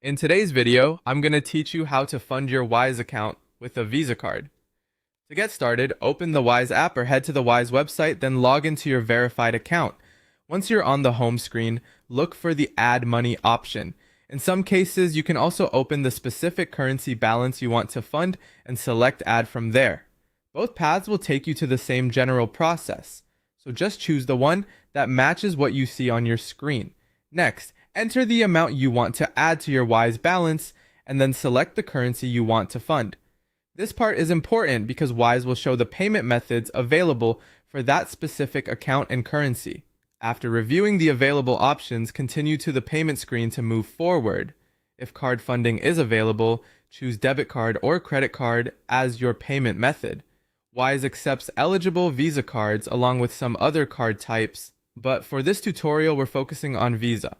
In today's video, I'm going to teach you how to fund your Wise account with a Visa card. To get started, open the Wise app or head to the Wise website, then log into your verified account. Once you're on the home screen, look for the Add Money option. In some cases, you can also open the specific currency balance you want to fund and select Add from there. Both paths will take you to the same general process, so just choose the one that matches what you see on your screen. Next, enter the amount you want to add to your Wise balance, and then select the currency you want to fund. This part is important because Wise will show the payment methods available for that specific account and currency. After reviewing the available options, continue to the payment screen to move forward. If card funding is available, choose debit card or credit card as your payment method. Wise accepts eligible Visa cards along with some other card types, but for this tutorial we're focusing on Visa.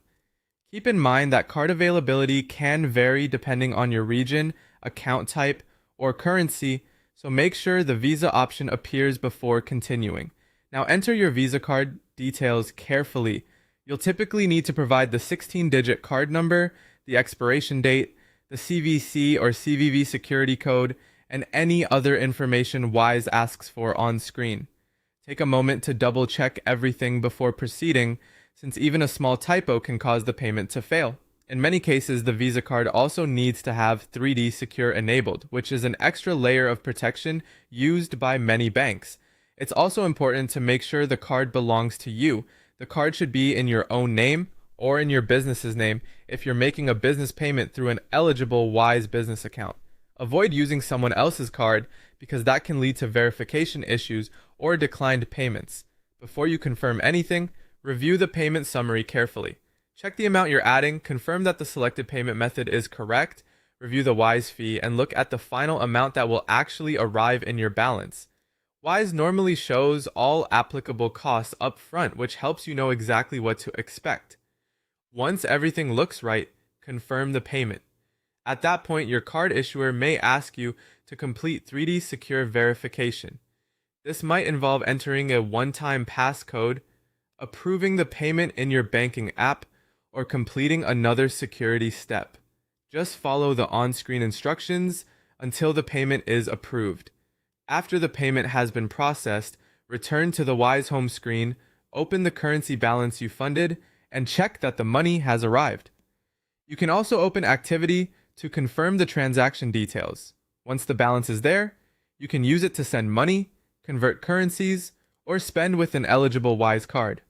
Keep in mind that card availability can vary depending on your region, account type, or currency, so make sure the Visa option appears before continuing. Now enter your Visa card details carefully. You'll typically need to provide the 16-digit card number, the expiration date, the CVC or CVV security code, and any other information Wise asks for on screen. Take a moment to double check everything before proceeding, since even a small typo can cause the payment to fail. In many cases, the Visa card also needs to have 3D Secure enabled, which is an extra layer of protection used by many banks. It's also important to make sure the card belongs to you. The card should be in your own name or in your business's name if you're making a business payment through an eligible Wise business account. Avoid using someone else's card because that can lead to verification issues or declined payments. Before you confirm anything, review the payment summary carefully. Check the amount you're adding, confirm that the selected payment method is correct, review the Wise fee, and look at the final amount that will actually arrive in your balance. Wise normally shows all applicable costs up front, which helps you know exactly what to expect. Once everything looks right, confirm the payment. At that point, your card issuer may ask you to complete 3D Secure verification. This might involve entering a one-time passcode, approving the payment in your banking app, or completing another security step. Just follow the on-screen instructions until the payment is approved. After the payment has been processed, return to the Wise home screen, open the currency balance you funded, and check that the money has arrived. You can also open Activity to confirm the transaction details. Once the balance is there, you can use it to send money, convert currencies, or spend with an eligible Wise card.